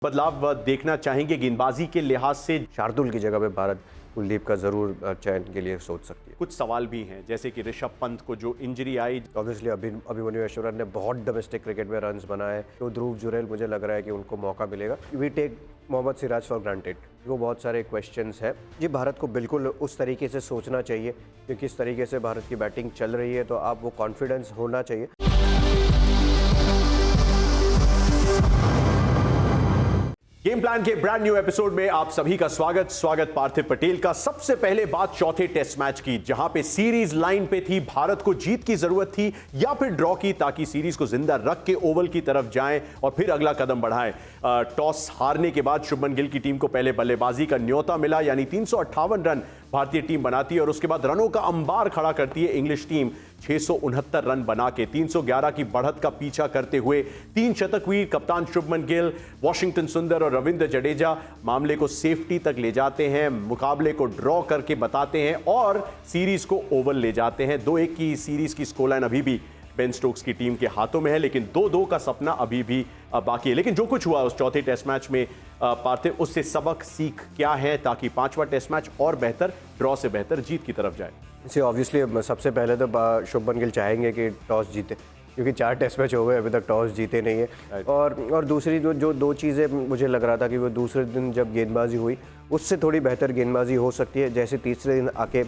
बदलाव देखना चाहेंगे गेंदबाजी के लिहाज से। शार्दुल की जगह पे भारत कुलदीप का ज़रूर चयन के लिए सोच सकती है। कुछ सवाल भी हैं जैसे कि ऋषभ पंत को जो इंजरी आई, ऑब्वियसली अभिमन्यु ऐश्वर्या ने बहुत डोमेस्टिक क्रिकेट में रन्स बनाए, तो ध्रुव जुरैल मुझे लग रहा है कि उनको मौका मिलेगा। We take Mohammed Siraj for granted. वो बहुत सारे क्वेश्चंस हैं जी, भारत को बिल्कुल उस तरीके से सोचना चाहिए क्योंकि इस तरीके से भारत की बैटिंग चल रही है तो आप वो कॉन्फिडेंस होना चाहिए। गेम प्लान के ब्रांड न्यू एपिसोड में आप सभी का स्वागत पार्थिव पटेल का। सबसे पहले बात चौथे टेस्ट मैच की, जहां पे सीरीज लाइन पे थी। भारत को जीत की जरूरत थी या फिर ड्रॉ की, ताकि सीरीज को जिंदा रख के ओवल की तरफ जाएं और फिर अगला कदम बढ़ाएं। टॉस हारने के बाद शुभमन गिल की टीम को पहले बल्लेबाजी का न्योता मिला, यानी 358 रन भारतीय टीम बनाती है और उसके बाद रनों का अंबार खड़ा करती है इंग्लिश टीम। 669 रन बना के 311 की बढ़त का पीछा करते हुए 3 शतक हुई। कप्तान शुभमन गिल, वॉशिंगटन सुंदर और रविंद्र जडेजा मामले को सेफ्टी तक ले जाते हैं, मुकाबले को ड्रॉ करके बताते हैं और सीरीज को ओवल ले जाते हैं। 2-1 की सीरीज की स्कोरलाइन अभी भी बेन स्टोक्स की टीम के हाथों में है, लेकिन 2-2 का सपना अभी भी बाकी है। लेकिन जो कुछ हुआ उस चौथे टेस्ट मैच में पार्थिव, उससे सबक सीख क्या है ताकि पांचवा टेस्ट मैच और बेहतर, ड्रॉ से बेहतर जीत की तरफ जाए? इसे ऑब्वियसली सबसे पहले तो शुभमन गिल चाहेंगे कि टॉस जीते, क्योंकि 4 टेस्ट मैच हो गए अभी तक टॉस जीते नहीं है। और दूसरी जो दो चीज़ें मुझे लग रहा था कि वो दूसरे दिन जब गेंदबाजी हुई उससे थोड़ी बेहतर गेंदबाजी हो सकती है। जैसे तीसरे दिन आके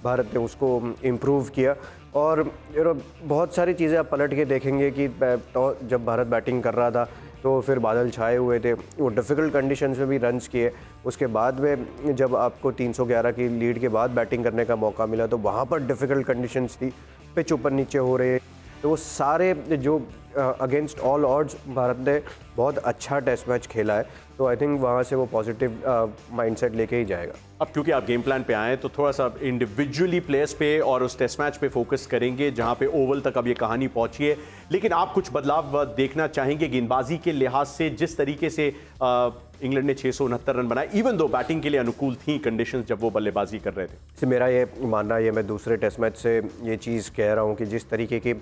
भारत ने उसको इम्प्रूव किया और बहुत सारी चीज़ें आप पलट के देखेंगे कि जब भारत बैटिंग कर रहा था तो फिर बादल छाए हुए थे, वो डिफ़िकल्ट कंडीशंस में भी रन्स किए। उसके बाद में जब आपको 311 की लीड के बाद बैटिंग करने का मौका मिला तो वहाँ पर डिफ़िकल्ट कंडीशंस थी, पिच ऊपर नीचे हो रहे, तो वो सारे जो अगेंस्ट ऑल ऑड्स भारत ने बहुत अच्छा टेस्ट मैच खेला है। तो आई थिंक वहाँ से वो पॉजिटिव माइंडसेट लेके ही जाएगा। अब क्योंकि आप गेम प्लान पे आए तो थोड़ा सा इंडिविजुअली प्लेयर्स पे और उस टेस्ट मैच पे फोकस करेंगे जहां पे ओवल तक अब ये कहानी पहुंची है। लेकिन आप कुछ बदलाव देखना चाहेंगे गेंदबाजी के लिहाज से? जिस तरीके से इंग्लैंड ने 669 रन बनाए, इवन दो बैटिंग के लिए अनुकूल थी कंडीशंस जब वो बल्लेबाजी कर रहे थे। मेरा ये मानना है, मैं दूसरे टेस्ट मैच से ये चीज़ कह रहा हूँ कि जिस तरीके की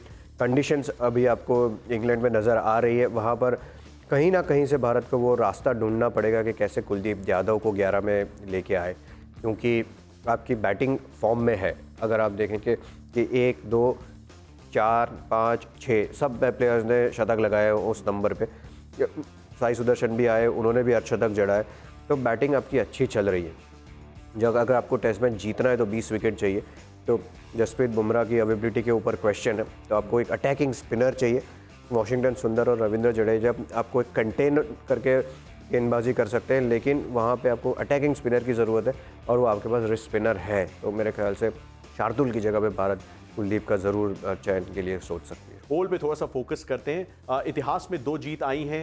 कंडीशंस अभी आपको इंग्लैंड में नज़र आ रही है, वहाँ पर कहीं ना कहीं से भारत को वो रास्ता ढूंढना पड़ेगा कि कैसे कुलदीप यादव को 11 में लेके आए, क्योंकि आपकी बैटिंग फॉर्म में है। अगर आप देखें कि 1, 2, 4, 5, 6 सब प्लेयर्स ने शतक लगाए उस नंबर पे। साई सुदर्शन भी आए, उन्होंने भी अर्धशतक जड़ाए, तो बैटिंग आपकी अच्छी चल रही है। जब अगर आपको टेस्ट मैच जीतना है तो 20 विकेट चाहिए, तो जसप्रीत बुमराह की अवेबिलिटी के ऊपर क्वेश्चन है, तो आपको एक अटैकिंग स्पिनर चाहिए। वॉशिंगटन सुंदर और रविंद्र जडेजा आपको एक कंटेन करके गेंदबाजी कर सकते हैं, लेकिन वहाँ पे आपको अटैकिंग स्पिनर की ज़रूरत है और वो आपके पास रिस्ट स्पिनर है। तो मेरे ख्याल से शार्दुल की जगह पे भारत कुलदीप का ज़रूर चयन के लिए सोच सकती है। ओवल पे थोड़ा सा फोकस करते हैं। इतिहास में 2 जीत आई हैं।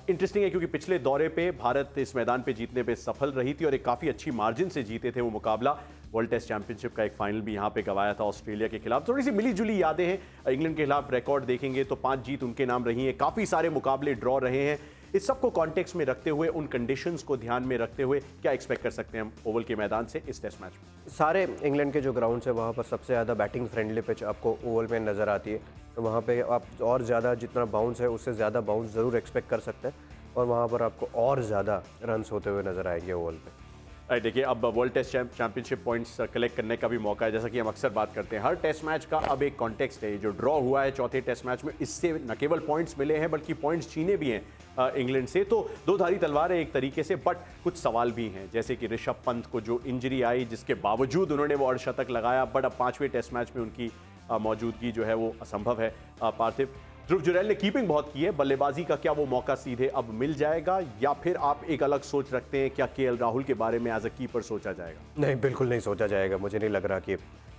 इंटरेस्टिंग है क्योंकि पिछले दौरे पे भारत इस मैदान पे जीतने पे सफल रही थी और एक काफ़ी अच्छी मार्जिन से जीते थे वो मुकाबला। वर्ल्ड टेस्ट चैंपियनशिप का एक फाइनल भी यहाँ पे गवाया था ऑस्ट्रेलिया के खिलाफ। थोड़ी सी मिली जुली यादें हैं। इंग्लैंड के खिलाफ रिकॉर्ड देखेंगे तो 5 जीत उनके नाम रही हैं, काफ़ी सारे मुकाबले ड्रॉ रहे हैं। इस सबको कॉन्टेक्स्ट में रखते हुए, उन कंडीशंस को ध्यान में रखते हुए क्या एक्सपेक्ट कर सकते हैं हम ओवल के मैदान से इस टेस्ट मैच में? सारे इंग्लैंड के जो ग्राउंड्स है वहाँ पर सबसे ज़्यादा बैटिंग फ्रेंडली पिच आपको ओवल में नज़र आती है, तो वहाँ पे आप और ज़्यादा जितना बाउंस है उससे ज़्यादा बाउंस ज़रूर एक्सपेक्ट कर सकते हैं और वहाँ पर आपको और ज़्यादा रन्स होते हुए नज़र आएंगे ओवल पे। देखिए, अब world test championship points collect करने का भी मौका है, जैसा कि हम अक्सर बात करते हैं। हर टेस्ट मैच का अब एक कॉन्टेक्स्ट है। जो ड्रॉ हुआ है चौथे टेस्ट मैच में, इससे न केवल पॉइंट्स मिले हैं बल्कि पॉइंट्स छीने भी हैं इंग्लैंड से। तो दो धारी तलवार है एक तरीके से, बट कुछ सवाल भी हैं जैसे कि ऋषभ पंत को जो इंजरी आई, जिसके बावजूद उन्होंने वो अर्धशतक लगाया, बट अब 5वें टेस्ट मैच में उनकी मौजूदगी जो है वो असंभव है। पार्थिव, ध्रुव जुरैल ने कीपिंग बहुत की है, बल्लेबाजी का क्या वो मौका सीधे अब मिल जाएगा या फिर आप एक अलग सोच रखते हैं? क्या केएल राहुल के बारे में एज अ कीपर सोचा जाएगा? नहीं, बिल्कुल नहीं सोचा जाएगा। मुझे नहीं लग रहा कि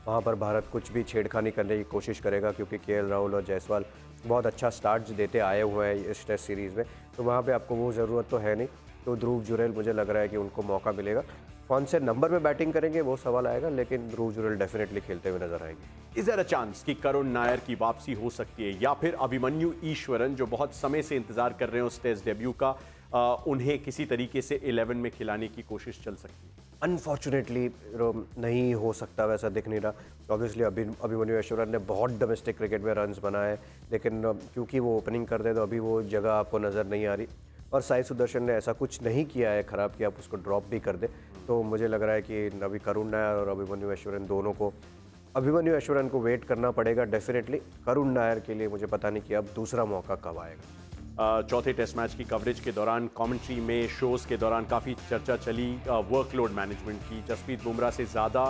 वहाँ पर भारत कुछ भी छेड़खानी करने की कोशिश करेगा, क्योंकि केएल राहुल और जायसवाल बहुत अच्छा स्टार्ट देते आए हुए हैं इस टेस्ट सीरीज़ में, तो वहाँ पे आपको वो ज़रूरत तो है नहीं। तो ध्रुव जुरैल मुझे लग रहा है कि उनको मौका मिलेगा। कौन से नंबर पे बैटिंग करेंगे वो सवाल आएगा, लेकिन ध्रुव जुरैल डेफिनेटली खेलते हुए नजर आएंगे। इज देयर अ चांस कि करुण नायर की वापसी हो सकती है या फिर अभिमन्यु ईश्वरन, जो बहुत समय से इंतजार कर रहे हैं उस टेस्ट डेब्यू का, उन्हें किसी तरीके से 11 में खिलाने की कोशिश चल सकती है? अनफॉर्चुनेटली नहीं हो सकता, वैसा दिख नहीं रहा। ऑब्वियसली अभिमन्यु ऐश्वर्या ने बहुत डोमेस्टिक क्रिकेट में रन्स बनाए, लेकिन क्योंकि वो ओपनिंग करते तो अभी वो जगह आपको नज़र नहीं आ रही। और साई सुदर्शन ने ऐसा कुछ नहीं किया है ख़राब कि आप उसको ड्रॉप भी कर दें। तो मुझे लग रहा है कि अभी करुण नायर और अभिमन्यु ऐश्वर्यन दोनों को, अभिमन्यु ऐश्वर्यन को वेट करना पड़ेगा डेफिनेटली। करुण नायर के लिए मुझे पता नहीं कि अब दूसरा मौका कब आएगा। चौथे टेस्ट मैच की कवरेज के दौरान कमेंट्री में, शोज के दौरान काफ़ी चर्चा चली वर्कलोड मैनेजमेंट की। जसप्रीत बुमराह से ज़्यादा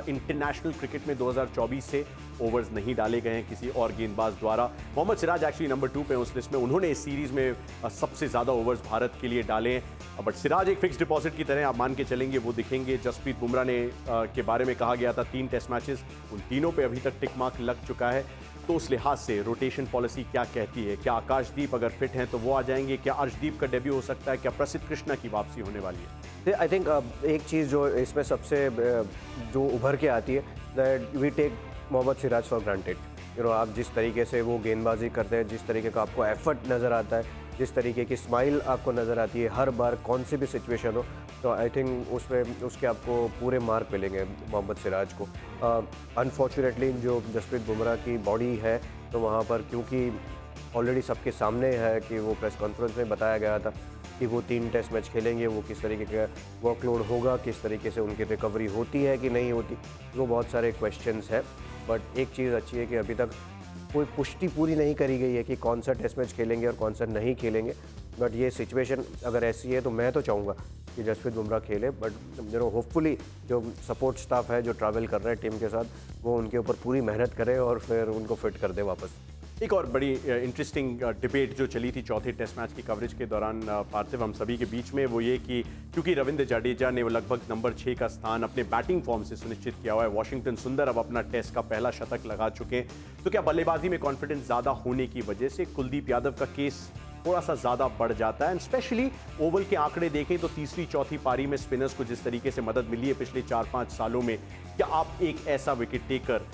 इंटरनेशनल क्रिकेट में 2024 से ओवर्स नहीं डाले गए हैं किसी और गेंदबाज द्वारा। मोहम्मद सिराज एक्चुअली नंबर 2 पे उस लिस्ट में, उन्होंने इस सीरीज़ में सबसे ज़्यादा ओवर्स भारत के लिए डाले हैं। बट सिराज एक फिक्स डिपॉजिट की तरह आप मान के चलेंगे वो दिखेंगे। जसप्रीत बुमराह ने के बारे में कहा गया था 3 टेस्ट मैचेस, उन तीनों पे अभी तक टिक मार्क लग चुका है। तो उस लिहाज से रोटेशन पॉलिसी क्या कहती है? क्या आकाशदीप अगर फिट हैं तो वो आ जाएंगे? क्या अर्शदीप का डेब्यू हो सकता है? क्या प्रसिद्ध कृष्णा की वापसी होने वाली है? आई थिंक एक चीज़ जो इसमें सबसे जो उभर के आती है, that we take Mohammed Siraj for granted. आप जिस तरीके से वो गेंदबाजी करते हैं, जिस तरीके का आपको एफर्ट नज़र आता है, जिस तरीके की स्माइल आपको नज़र आती है हर बार कौन सी भी सिचुएशन हो, तो आई थिंक उसमें उसके आपको पूरे मार्क मिलेंगे मोहम्मद सिराज को। अनफॉर्चुनेटली जो जसप्रीत बुमराह की बॉडी है, तो वहाँ पर क्योंकि ऑलरेडी सबके सामने है कि वो प्रेस कॉन्फ्रेंस में बताया गया था कि वो 3 टेस्ट मैच खेलेंगे, वो किस तरीके का वर्कलोड होगा, किस तरीके से उनकी रिकवरी होती है कि नहीं होती, वो बहुत सारे क्वेश्चंस हैं। बट एक चीज़ अच्छी है कि अभी तक कोई पुष्टि पूरी नहीं करी गई है कि कौन सा टेस्ट मैच खेलेंगे और कौन सा नहीं खेलेंगे। बट ये सिचुएशन अगर ऐसी है तो मैं तो चाहूँगा कि जसप्रीत बुमराह खेले। बट होपफुली जो सपोर्ट स्टाफ है जो ट्रैवल कर रहे हैं टीम के साथ, वो उनके ऊपर पूरी मेहनत करे और फिर उनको फिट कर दे वापस। एक और बड़ी इंटरेस्टिंग डिबेट जो चली थी चौथे टेस्ट मैच की कवरेज के दौरान पार्थिव हम सभी के बीच में, वो ये कि क्योंकि रविंद्र जडेजा ने वो लगभग नंबर 6 का स्थान अपने बैटिंग फॉर्म से सुनिश्चित किया हुआ है, वॉशिंगटन सुंदर अब अपना टेस्ट का पहला शतक लगा चुके हैं, तो क्या बल्लेबाजी में कॉन्फिडेंस ज़्यादा होने की वजह से कुलदीप यादव का केस थोड़ा सा ज़्यादा बढ़ जाता है? एंड स्पेशली ओवल के आंकड़े देखें तो तीसरी चौथी पारी में स्पिनर्स को जिस तरीके से मदद मिली है पिछले 4-5 सालों में, क्या आप एक ऐसा विकेट टेकर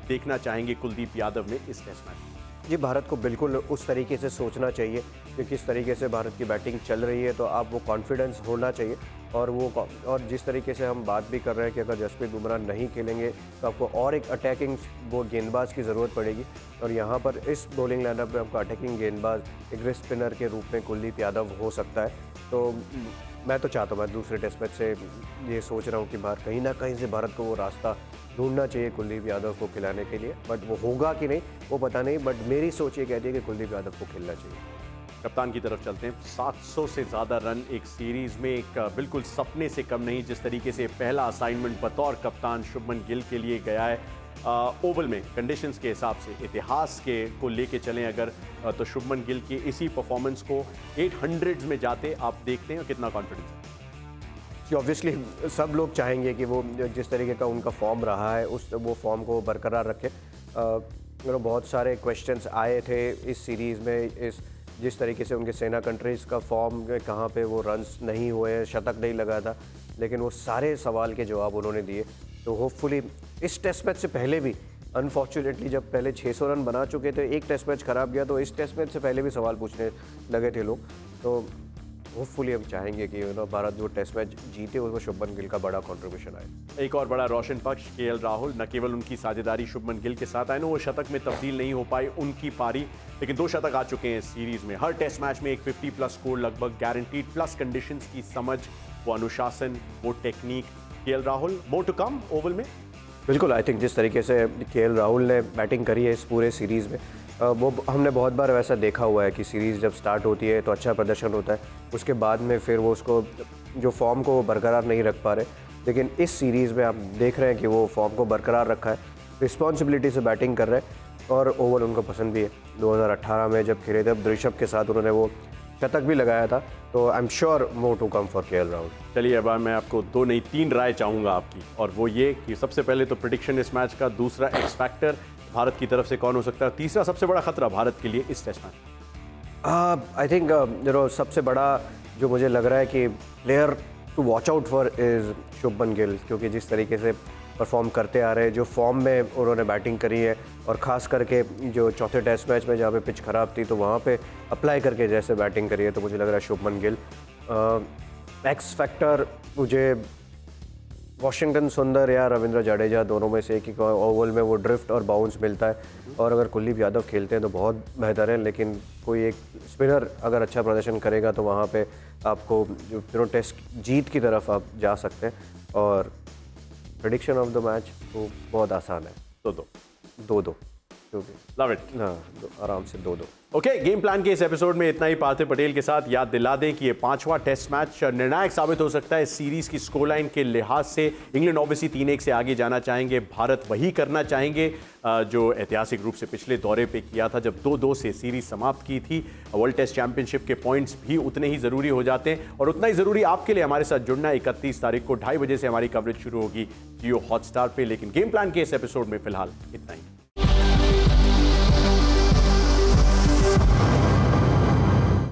देखना चाहेंगे कुलदीप यादव में इस टेस्ट मैच? जी, भारत को बिल्कुल उस तरीके से सोचना चाहिए कि किस तरीके से भारत की बैटिंग चल रही है, तो आप वो कॉन्फिडेंस होना चाहिए। और जिस तरीके से हम बात भी कर रहे हैं कि अगर जसप्रीत बुमराह नहीं खेलेंगे तो आपको और एक अटैकिंग वो गेंदबाज की ज़रूरत पड़ेगी। और यहाँ पर इस बॉलिंग लाइनअप में आपका अटैकिंग गेंदबाज एक रिस्ट स्पिनर के रूप में कुलदीप यादव हो सकता है। तो मैं तो चाहता हूँ, मैं दूसरे टेस्ट मैच से ये सोच रहा हूँ कि कहीं ना कहीं से भारत को वो रास्ता ढूंढना चाहिए कुलदीप यादव को खिलाने के लिए। बट वो होगा कि नहीं वो पता नहीं, बट मेरी सोच ये कहती है कि कुलदीप यादव को खेलना चाहिए। कप्तान की तरफ चलते हैं। 700 से ज़्यादा रन एक सीरीज़ में एक बिल्कुल सपने से कम नहीं, जिस तरीके से पहला असाइनमेंट बतौर कप्तान शुभमन गिल के लिए गया है। ओवल में कंडीशंस के हिसाब से इतिहास के को लेके चलें अगर, तो शुभमन गिल की इसी परफॉर्मेंस को 800s में जाते आप देखते हैं, कितना कॉन्फिडेंस है? ऑब्वियसली सब लोग चाहेंगे कि वो जिस तरीके का उनका फॉर्म रहा है वो फॉर्म को बरकरार रखें। बहुत सारे क्वेश्चंस आए थे इस सीरीज़ में, जिस तरीके से उनके सेना कंट्रीज़ का फॉर्म कहाँ पे वो रन्स नहीं हुए, शतक नहीं लगा था, लेकिन वो सारे सवाल के जवाब उन्होंने दिए। तो होपफुली इस टेस्ट मैच से पहले भी, अनफॉर्चुनेटली जब पहले 600 रन बना चुके थे, एक टेस्ट मैच खराब गया, तो इस टेस्ट मैच से पहले भी सवाल पूछने लगे थे लोग। तो होपफुली हम चाहेंगे कि भारत जो टेस्ट मैच जीते उसमें शुभमन गिल का बड़ा कंट्रीब्यूशन आए। एक और बड़ा रोशन पक्ष केएल राहुल, न केवल उनकी साझेदारी शुभमन गिल के साथ आए ना, वो शतक में तब्दील नहीं हो पाई उनकी पारी, लेकिन 2 शतक आ चुके हैं इस सीरीज में। हर टेस्ट मैच में एक 50+ स्कोर लगभग गारंटीड, प्लस कंडीशंस की समझ, वो अनुशासन, वो technique. KL Rahul more to come Oval में। बिल्कुल, आई थिंक जिस तरीके से केएल राहुल ने बैटिंग करी है इस पूरे सीरीज़ में, वो हमने बहुत बार वैसा देखा हुआ है कि सीरीज़ जब स्टार्ट होती है तो अच्छा प्रदर्शन होता है, उसके बाद में फिर वो उसको जो फॉर्म को वो बरकरार नहीं रख पा रहे। लेकिन इस सीरीज़ में आप देख रहे हैं कि वो फॉर्म को बरकरार रखा है, रिस्पॉन्सिबिलिटी से बैटिंग कर रहे हैं और ओवल उनको पसंद भी है। 2018 में जब खेले थे ऋषभ के साथ उन्होंने वो शतक भी लगाया था। तो I am sure more to come for KL Rahul. चलिए अब मैं आपको 2 नहीं 3 राय चाहूँगा आपकी, और वो ये कि सबसे पहले तो प्रेडिक्शन इस मैच का, दूसरा एक्स फैक्टर भारत की तरफ से कौन हो सकता है, तीसरा सबसे बड़ा खतरा भारत के लिए इस टेस्ट मैच। आई थिंक सबसे बड़ा जो मुझे लग रहा है कि player to watch out for is Shubman Gill, क्योंकि जिस तरीके से परफॉर्म करते आ रहे हैं, जो फॉर्म में उन्होंने बैटिंग करी है, और ख़ास करके जो चौथे टेस्ट मैच में जहाँ पे पिच ख़राब थी तो वहाँ पे अप्लाई करके जैसे बैटिंग करी है, तो मुझे लग रहा है शुभमन गिल। एक्स फैक्टर मुझे वॉशिंगटन सुंदर या रविंद्र जडेजा दोनों में से एक ही ओवल में वो ड्रिफ्ट और बाउंस मिलता है, और अगर कुलदीप यादव खेलते हैं तो बहुत बेहतर है। लेकिन कोई एक स्पिनर अगर अच्छा प्रदर्शन करेगा तो वहाँ पे आपको टेस्ट जीत की तरफ आप जा सकते हैं। और प्रेडिक्शन ऑफ द मैच वो बहुत आसान है, 2-2 क्योंकि लव इट। हाँ, आराम से 2-2। ओके, गेम प्लान के इस एपिसोड में इतना ही। पार्थिव पटेल के साथ याद दिला दें कि ये 5वां टेस्ट मैच निर्णायक साबित हो सकता है सीरीज की स्कोर लाइन के लिहाज से। इंग्लैंड ऑब्वियसली 3-1 से आगे जाना चाहेंगे, भारत वही करना चाहेंगे जो ऐतिहासिक रूप से पिछले दौरे पे किया था जब 2-2 से सीरीज समाप्त की थी। वर्ल्ड टेस्ट चैंपियनशिप के पॉइंट्स भी उतने ही जरूरी हो जाते हैं, और उतना ही जरूरी आपके लिए हमारे साथ जुड़ना। 31 तारीख को 2:30 बजे से हमारी कवरेज शुरू होगी जियो हॉटस्टार पे। लेकिन गेम प्लान के इस एपिसोड में फिलहाल इतना ही।